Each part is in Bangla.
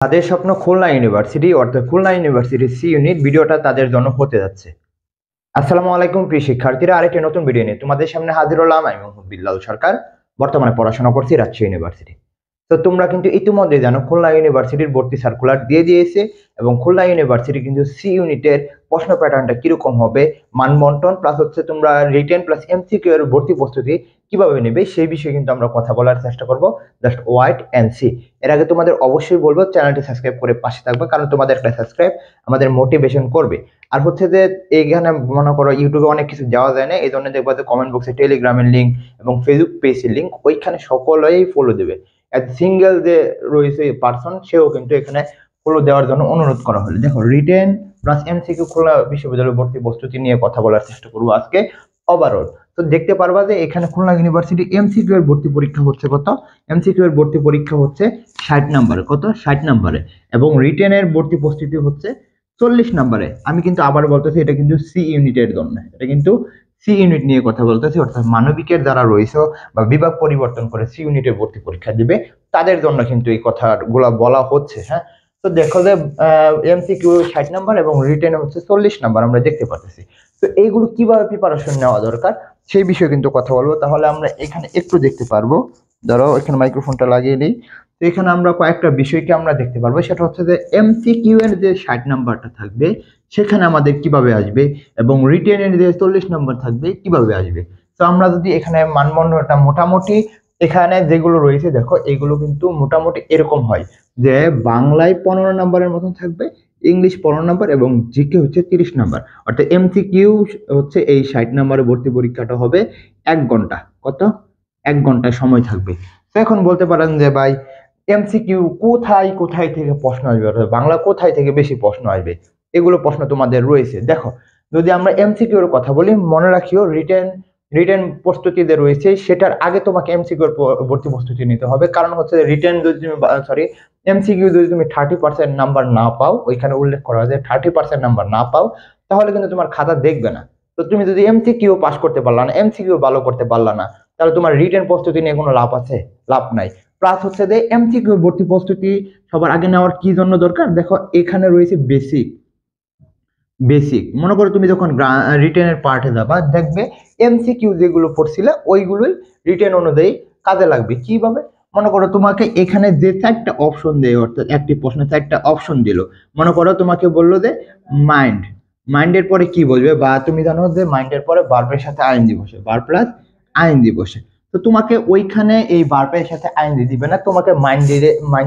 তাদের স্বপ্ন খুলনা ইউনিভার্সিটি অর্থাৎ খুলনা ইউনিভার্সিটির সি ইউনিট ভিডিওটা তাদের জন্য হতে যাচ্ছে। আসসালামু আলাইকুম প্রিয় শিক্ষার্থীরা, আরেকটি নতুন ভিডিও নিয়ে তোমাদের সামনে হাজির হলাম। আমি মোহাম্মদ বিল্লাল সরকার, বর্তমানে পড়াশোনা করছি রাজশাহী ইউনিভার্সিটি। তো তোমরা কিন্তু ইতিমধ্যে জানো খুলনা ইউনিভার্সিটির ভর্তি সার্কুলার দিয়ে দিয়েছে এবং খুলনা ইউনিভার্সিটি কিন্তু সি ইউনিটের প্রশ্ন প্যাটার্নটা কিরকম হবে, মানবন্টন প্লাস হচ্ছে তোমরা রিটেন প্লাস এমসিকিউ এর ভর্তি প্রস্তুতি কিভাবে নেবে সেই বিষয়ে কিন্তু আমরা কথা বলার চেষ্টা করব। Just wait and see. এর আগে তোমাদের অবশ্যই বলবো চ্যানেলটি সাবস্ক্রাইব করে পাশে থাকবে, কারণ তোমাদের একটা সাবস্ক্রাইব আমাদের মোটিভেশন করবে। আর হচ্ছে যে এইখানে মনে করো ইউটিউবে অনেক কিছু দেওয়া যায় না, এই জন্য দেখবো যে কমেন্ট বক্সে টেলিগ্রামের লিঙ্ক এবং ফেসবুক পেজের লিঙ্ক, ওইখানে সকলেই ফলো দেবে। সিঙ্গেল যে রয়েছে পার্সন সেও কিন্তু এখানে ফলো দেওয়ার জন্য অনুরোধ করা হলো। দেখো রিটেন প্লাস এমসিকিউ খুলনা বিশ্ববিদ্যালয় ভর্তি প্রস্তুতি নিয়ে কথা বলার চেষ্টা করবো আজকে ওভারঅল। তো দেখতে পারবা যে এখানে খুলনা ইউনিভার্সিটি এমসিকিউ এর ভর্তি পরীক্ষা হচ্ছে কত, এমসিকিউ এর ভর্তি পরীক্ষা হচ্ছে 60 নম্বরে, কত 60 নম্বরে, এবং রিটেনের ভর্তি প্রস্তুতি হচ্ছে 40 নম্বরে। আমি কিন্তু আবার বলতেছি এটা কিন্তু সি ইউনিটের জন্য, এটা কিন্তু সি ইউনিট নিয়ে কথা বলতেছি, অর্থাৎ মানবিকের যারা রয়েছে বা বিভাগ পরিবর্তন করে সি ইউনিটের ভর্তি পরীক্ষা দিবে তাদের জন্য কিন্তু এই কথাগুলো বলা হচ্ছে। হ্যাঁ, তো দেখো যে এমসিকিউ 60 নাম্বার এবং রিটেন হচ্ছে 40 নাম্বার আমরা দেখতে পাচ্ছি। তো এইগুলো কিভাবে প্রিপারেশন নেওয়া দরকার সেই বিষয়ে কিন্তু কথা বলবো। তাহলে আমরা এখানে একটু দেখতে পারবো, ধরো এখানে মাইক্রোফোনটা লাগিয়ে নিই। তো এখানে আমরা কয়েকটা বিষয়কে আমরা দেখতে পারবো, সেটা হচ্ছে যে এমসিকিউ এর যে 60 নাম্বারটা থাকবে সেখানে আমাদের কিভাবে আসবে এবং রিটেনের যে 40 নাম্বার থাকবে কিভাবে আসবে। তো আমরা যদি এখানে মানদণ্ডটা মোটামুটি এখানে যেগুলো রয়েছে দেখো, এগুলো কিন্তু মোটামুটি এরকম হয় যে বাংলায় 15 নাম্বারের মতন থাকবে, ইংলিশ 15 নাম্বার এবং জিকে হচ্ছে 30 নাম্বার। অর্থাৎ এমসিকিউ হচ্ছে এই 60 নাম্বারের ভর্তি পরীক্ষাটা হবে 1 ঘন্টা, কত 1 ঘন্টা সময় থাকবে। তো এখন বলতে পারেন যে ভাই এমসিকিউ কোথায় কোথায় থেকে প্রশ্ন আসবে, অর্থাৎ বাংলা কোথায় থেকে বেশি প্রশ্ন আসবে, এগুলো প্রশ্ন তোমাদের রয়েছে। দেখো যদি আমরা এমসিকিউ এর কথা বলি, মনে রাখিও রিটেন রিটেন প্রস্তুতি যে রয়েছে সেটার আগে তোমাকে এমসিকিউ এর ভর্তি প্রস্তুতি নিতে হবে। কারণ হচ্ছে রিটেন যদি তুমি সরি এমসিকিউ যদি তুমি 30% নাম্বার না পাও, ওইখানে উল্লেখ করা হয় যে 30% নাম্বার না পাও, তাহলে কিন্তু তোমার খাতা দেখবে না। তো তুমি যদি এমসিকিউ পাস করতে পারলা না, এমসিকিউ ভালো করতে পারলা না, তাহলে তোমার রিটেন প্রস্তুতি নিয়ে কোনো লাভ আছে? লাভ নাই। প্লাস হচ্ছে যে এমসিকিউ ভর্তি প্রস্তুতি সবার আগে নেওয়ার কি জন্য দরকার, দেখো এখানে রয়েছে বেসিক। বেসিক মনে করো তুমি যখন রিটেনের পার্টে যাবা দেখবে এমসিকিউ যেগুলো পড়ছিলে ওইগুলোই রিটেন অনুযায়ী কাজে লাগবে। কিভাবে, মনে করো তোমাকে এখানে যে 4টা অপশন দেয়, অর্থাৎ একটি প্রশ্নে 4টা অপশন দিল, মনে করো তোমাকে বললো যে মাইন্ড, মাইন্ডের পরে কি বলবে, বা তুমি জানো যে মাইন্ডের পরে ভার্বের সাথে আইএনজি বসে, ভার্ব প্লাস আইএনজি বসে। তো তোমাকে ওইখানে এই ভার্বের সাথে আইএনজি দিবে না, তোমাকে মাইন্ড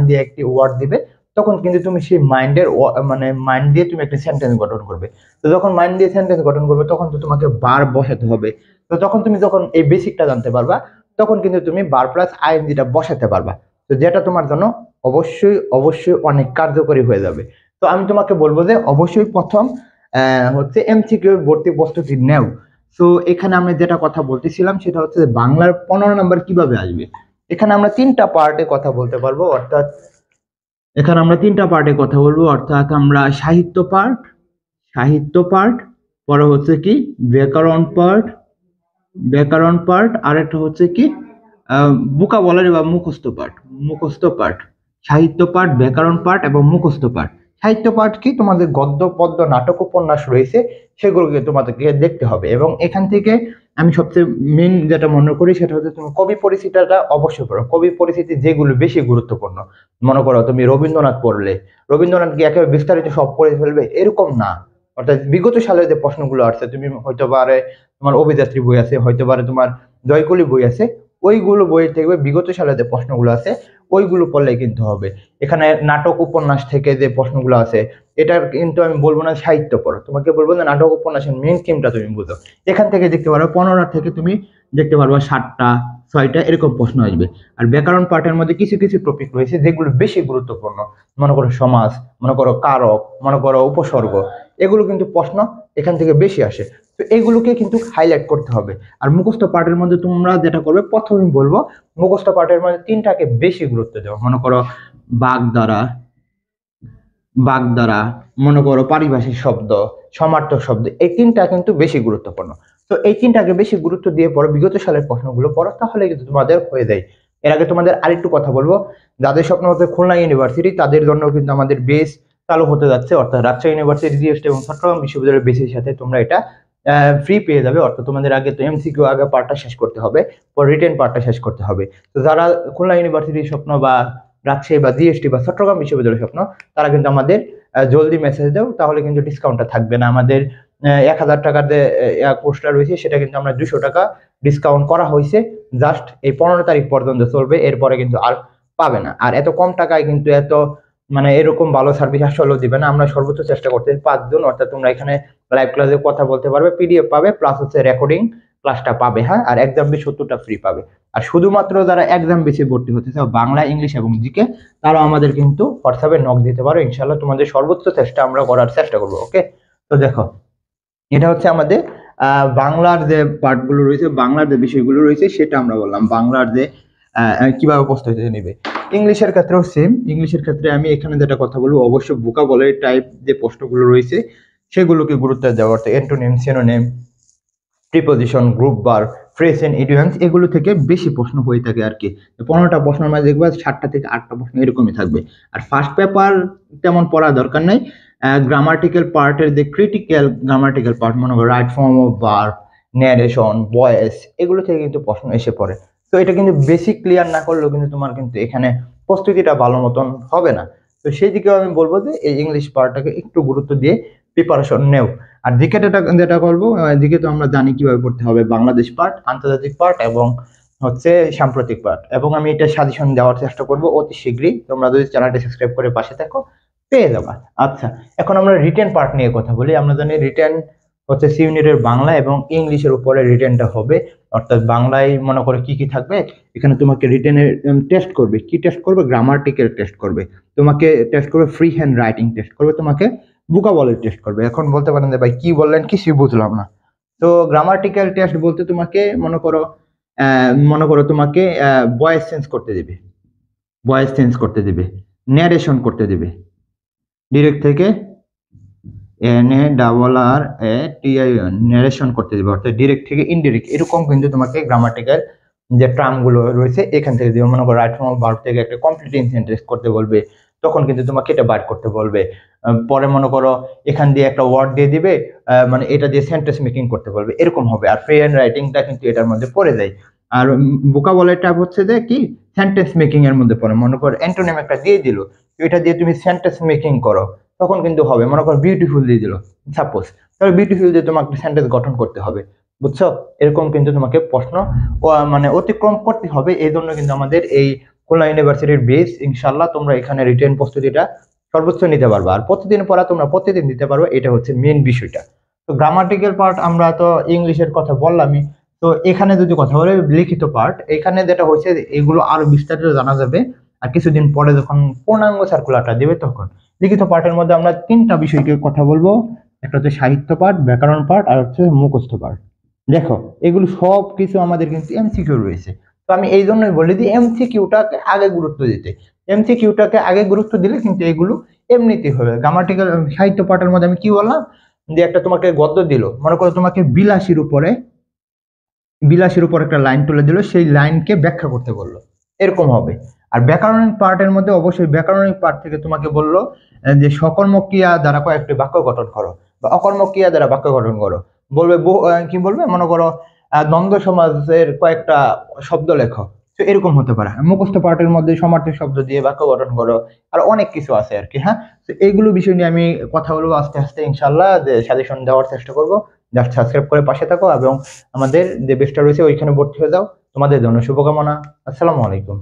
দিয়ে একটি ওয়ার্ড দিবে। তখন কিন্তু তুমি সেই মাইন্ডের মানে মাইন্ড দিয়ে তুমি একটা সেন্টেন্স গঠন করবে। তো যখন মাইন্ড দিয়ে সেন্টেন্স গঠন করবে তখন তো তোমাকে বার বসাতে হবে। তো তখন তুমি যখন এই বেসিকটা জানতে পারবা তখন কিন্তু তুমি বার প্লাস আইএনজিটা বসাতে পারবা, তো যেটা তোমার জন্য অবশ্যই অবশ্যই অনেক কার্যকরী হয়ে যাবে। তো আমি তোমাকে বলবো যে অবশ্যই প্রথম হচ্ছে এমসিকিউ ভর্তি প্রস্তুতি নেও। তো এখানে আমরা যেটা কথা বলতেছিলাম সেটা হচ্ছে যে বাংলার 15 নাম্বার কিভাবে আসবে। এখানে আমরা 3টা পার্টে কথা বলতে পারবো, অর্থাৎ এখানে আমরা 3টা পার্টে কথা বলবো, অর্থাৎ আমরা সাহিত্য পার্ট, সাহিত্য পার্ট, পরে হচ্ছে কি ব্যাকরণ পার্ট, ব্যাকরণ পার্ট, আর একটা হচ্ছে কি ভোকাবুলারি বা মুখস্থ পার্ট, মুখস্থ পার্ট। সাহিত্য পার্ট, ব্যাকরণ পার্ট এবং মুখস্থ পার্ট। সাহিত্য পার্ট কি, তোমাদের গদ্য পদ্য নাটক উপন্যাস রয়েছে সেগুলোকে তোমাদেরকে দেখতে হবে, এবং এখান থেকে আমি সবচেয়ে মেন যেটা মনে করি সেটা হচ্ছে তুমি কবি পরিচিতিটা অবশ্যই পড়ো। কবি পরিচিতি যেগুলো বেশি গুরুত্বপূর্ণ, মনে করো তুমি রবীন্দ্রনাথ পড়লে, রবীন্দ্রনাথ কি একেবারে বিস্তারিত সব পড়ে ফেলবে এরকম না। অর্থাৎ বিগত সালের যে প্রশ্নগুলো আছে, তুমি হয়তো পারে তোমার অভিযাত্রী বই আছে, হয়তো পারে তোমার জয়কলি বই আছে, ওইগুলো বই থেকে বিগত সালের যে প্রশ্নগুলো আছে ওইগুলো পড়লে কিন্তু হবে। এখানে নাটক উপন্যাস থেকে যে প্রশ্নগুলো আছে এটা কিন্তু আমি বলবো না সাহিত্য পড়ো, তোমাকে বলবো না নাটক উপন্যাসের মেন থিমটা তুমি বুঝো। এখান থেকে দেখতে পারো 15 থেকে তুমি দেখতে পারবা 7টা 6টা এরকম প্রশ্ন আসবে। আর ব্যাকরণ পাঠের মধ্যে কিছু কিছু টপিক রয়েছে যেগুলো বেশি গুরুত্বপূর্ণ, মনে করো সমাজ, মনে করো কারক, মনে করো উপসর্গ, এগুলো কিন্তু প্রশ্ন এখান থেকে বেশি আসে। তো এগুলোকে কিন্তু হাইলাইট করতে হবে। আর মুখস্থ পাঠের মধ্যে তোমরা যেটা করবে, প্রথমে বলবো মুখস্থ পাঠের মধ্যে 3টাকে বেশি গুরুত্ব দেওয়া। মনে করো বাগধারা, বাগধারা, মনে করো পারিভাষিক শব্দ, সমার্থক শব্দ, এই 3টা কিন্তু বেশি গুরুত্বপূর্ণ। তো এই 3টাকে বেশি গুরুত্ব দিয়ে পড়ো, বিগত সালের প্রশ্নগুলো পড়ো, তাহলে কিন্তু তোমাদের হয়ে যায়। এর আগে তোমাদের আরেকটু কথা বলবো, যাদের স্বপ্ন হচ্ছে খুলনা ইউনিভার্সিটি তাদের জন্য কিন্তু আমাদের বেস চালু হতে যাচ্ছে, অর্থাৎ রাজশাহী ইউনিভার্সিটি জিএসটি এবং চট্টগ্রাম বিশ্ববিদ্যালয়ের বেসের সাথে তোমরা এটা ফ্রি পেয়ে যাবে। অর্থাৎ তোমাদের আগে তো এমসিকিউ আগে পার্টটা শেষ করতে হবে, পর রিটেন পার্টটা শেষ করতে হবে। তো যারা খুলনা ইউনিভার্সিটির স্বপ্ন বা রাজশাহী বা জিএসটি বা চট্টগ্রাম বিশ্ববিদ্যালয়ের স্বপ্ন, তারা কিন্তু আমাদের জলদি মেসেজ দাও, তাহলে কিন্তু ডিসকাউন্টটা থাকবে না। আমাদের 1000 টাকার যে কোর্সটা রয়েছে সেটা কিন্তু আমরা 200 টাকা ডিসকাউন্ট করা হয়েছে, জাস্ট এই 15 তারিখ পর্যন্ত চলবে, এরপরে কিন্তু আর পাবে না। আর এত কম টাকায় কিন্তু এত মানে এরকম ভালো সার্ভিস আসলেও দিবে না। আমরা সর্বোচ্চ চেষ্টা করতেছি 5 জন, অর্থাৎ তোমরা এখানে লাইভ ক্লাসে কথা বলতে পারবে, পিডিএফ পাবে, প্লাস হচ্ছে রেকর্ডিং ক্লাসটা পাবে, হ্যাঁ। আর এক্সাম ফি 70টা ফ্রি পাবে। আর শুধুমাত্র যারা এক্সাম বেসে ভর্তি হতে চাও বাংলা, ইংলিশ এবং জিকে, তারাও আমাদের কিন্তু হোয়াটসঅ্যাপে নক দিতে পারো। ইনশাল্লাহ তোমাদের সর্বোচ্চ চেষ্টা আমরা করার চেষ্টা করবো। ওকে, তো দেখো এটা হচ্ছে আমাদের বাংলার যে পার্টগুলো রয়েছে, বাংলার যে বিষয়গুলো রয়েছে সেটা আমরা বললাম। বাংলার যে কিভাবে প্রস্তুতি নেবে। ইংলিশের ক্ষেত্রেও সেম। ইংলিশের ক্ষেত্রে আমি এখানে যেটা কথা বলবো, অবশ্যই ভোকাবুলারি টাইপ যে প্রশ্নগুলো রয়েছে সেগুলোকে গুরুত্ব দেওয়া, অর্থাৎ এন্টোনিম, সিনোনিম, প্রিপোজিশন, গ্রুপ বার, ফ্রেজ এন্ড ইডিয়মস, এগুলো থেকে বেশি প্রশ্ন হয়ে থাকে আর কি। 15টা প্রশ্নের মাঝে দেখবা 7টা থেকে 8টা প্রশ্ন এরকমই থাকবে। আর ফার্স্ট পেপার তেমন পড়া দরকার নাই। গ্রামাটিক্যাল পার্টের যে ক্রিটিক্যাল গ্রামাটিক্যাল পার্ট, মনে করো right form of verb, narration, voice, এগুলো থেকে কিন্তু প্রশ্ন এসে পড়ে। তো এটা কিন্তু বেসিক ক্লিয়ার না করলেও কিন্তু তোমার কিন্তু এখানে প্রস্তুতিটা ভালো মতন হবে না। তো সেই দিকেও আমি বলবো যে এই ইংলিশ পার্টটাকে একটু গুরুত্ব দিয়ে প্রিপারেশন নেও। আর জিকে যেটা করবো, জিকে তো আমরা জানি কিভাবে পড়তে হবে, বাংলাদেশ পার্ট, আন্তর্জাতিক পার্ট এবং হচ্ছে সাম্প্রতিক পার্ট। এবং আমি এটা সাজেশন দেওয়ার চেষ্টা করবো অতি শীঘ্রই। তোমরা যদি চ্যানেলটি সাবস্ক্রাইব করে পাশে থাকো পেয়ে যাবা। আচ্ছা, এখন আমরা রিটেন পার্ট নিয়ে কথা বলি। আমরা জানি রিটেন হচ্ছে সি ইউনিটের বাংলা এবং ইংলিশের উপরে রিটেনটা হবে। অর্থাৎ বাংলায় মনে করে কি কি থাকবে, এখানে তোমাকে রিটেনের টেস্ট করবে। কি টেস্ট করবে? গ্রামাটিক্যাল টেস্ট করবে, তোমাকে টেস্ট করবে ফ্রি হ্যান্ড রাইটিং টেস্ট করবে, তোমাকে ভোকাবুলারি টেস্ট করবে। এখন বলতে পারেন যে ভাই কি বললেন, কিছুই বুঝলাম না। তো গ্রামাটিক্যাল টেস্ট বলতে তোমাকে মনে করো তোমাকে ভয়েস চেঞ্জ করতে দিবে, ভয়েস চেঞ্জ করতে দিবে, ন্যারেশন করতে দিবে, ডিরেক্ট থেকে NARRATION ন্যারেশন করতে দিবে, অর্থাৎ ডিরেক্ট থেকে ইনডিরেক্ট, এরকম কিন্তু তোমাকে গ্রামাটিক্যাল যে টার্মগুলো রয়েছে এখান থেকে দিবে। মনে করো রাইট ফর্ম ভার্ব থেকে একটা কমপ্লিট সেন্টেন্স করতে বলবে, তখন কিন্তু তোমাকে এটা বার করতে বলবে। পরে মনে করো এখান দিয়ে একটা ওয়ার্ড দিয়ে দিবে, মানে এটা দিয়ে সেন্টেন্স মেকিং করতে বলবে, এরকম হবে। আর ফ্রি হ্যান্ড রাইটিংটা কিন্তু এটার মধ্যে পড়ে যায়। আর ভোকাবুলারি টাইপ হচ্ছে যে কি সেন্টেন্স মেকিং এর মধ্যে পড়ে। মনে করো অ্যান্টোনিম একটা দিয়ে দিল, এটা দিয়ে তুমি সেন্টেন্স মেকিং করো, তখন কিন্তু হবে। মনে করো বিউটিফুল দিয়ে দিল সাপোজ, তাহলে বিউটিফুল দিয়ে তোমাকে সেন্টেন্স গঠন করতে হবে, বুঝছো? এরকম কিন্তু তোমাকে প্রশ্ন মানে অতিক্রম করতে হবে। এই জন্য কিন্তু আমাদের এই খুলনা ইউনিভার্সিটির বেস, ইনশাল্লাহ তোমরা এখানে রিটেন প্রস্তুতিটা সর্বোচ্চ নিতে পারবে। আর প্রতিদিন পড়া তোমরা প্রতিদিন দিতে পারবে, এটা হচ্ছে মেন বিষয়টা। তো গ্রামাটিক্যাল পার্ট আমরা তো ইংলিশের কথা বললামই। তো এখানে যদি কথা বলে লিখিত পার্ট, এখানে যেটা হয়েছে এগুলো আরো বিস্তারিত জানা যাবে। আর কিছুদিন পরে যখন পূর্ণাঙ্গ সার্কুলারটা দেবে তখন লিখিত পাঠের মধ্যে আমরা 3টা বিষয়কে কথা বলবো। একটা হচ্ছে সাহিত্য পাঠ, ব্যাকরণ পাঠ, আর হচ্ছে মুখস্থ পাঠ। দেখো এগুলো সব কিছু আমাদের কিন্তু এমসিকিউ রয়েছে। তো আমি এই জন্যই বলি যে এমসিকিউটাকে আগে গুরুত্ব দিতে। এমসিকিউটাকে আগে গুরুত্ব দিলে কিন্তু এগুলো এমনিতেই হবে। গ্রামাটিক্যাল সাহিত্য পাঠের মধ্যে আমি কি বললাম, যে একটা তোমাকে গদ্য দিল, মনে করো তোমাকে বিলাসীর উপরে একটা লাইন তুলে দিল, সেই লাইনকে ব্যাখ্যা করতে বললো, এরকম হবে। আর ব্যাকরণিক পার্টের মধ্যে অবশ্যই ব্যাকরণিক পার্ট থেকে তোমাকে বললো যে সকর্মক ক্রিয়া দ্বারা কয়েকটি বাক্য গঠন করো, বা অকর্মক ক্রিয়া দ্বারা বাক্য গঠন করো। বলবে কি বলবে, মনে করো দ্বন্দ্ব সমাজের কয়েকটা শব্দ লেখো, তো এরকম হতে পারে। মুখস্থ পার্টের মধ্যে সমার্থক শব্দ দিয়ে বাক্য গঠন করো, আর অনেক কিছু আছে আর কি, হ্যাঁ। তো এইগুলো বিষয় নিয়ে আমি কথা বলবো আস্তে আস্তে, ইনশাল্লাহ যে সাজেশন দেওয়ার চেষ্টা করবো। জাস্ট সাবস্ক্রাইব করে পাশে থাকো এবং আমাদের যে বেস্টটা রয়েছে ওইখানে ভর্তি হয়ে যাও। তোমাদের জন্য শুভকামনা। আসসালামু আলাইকুম।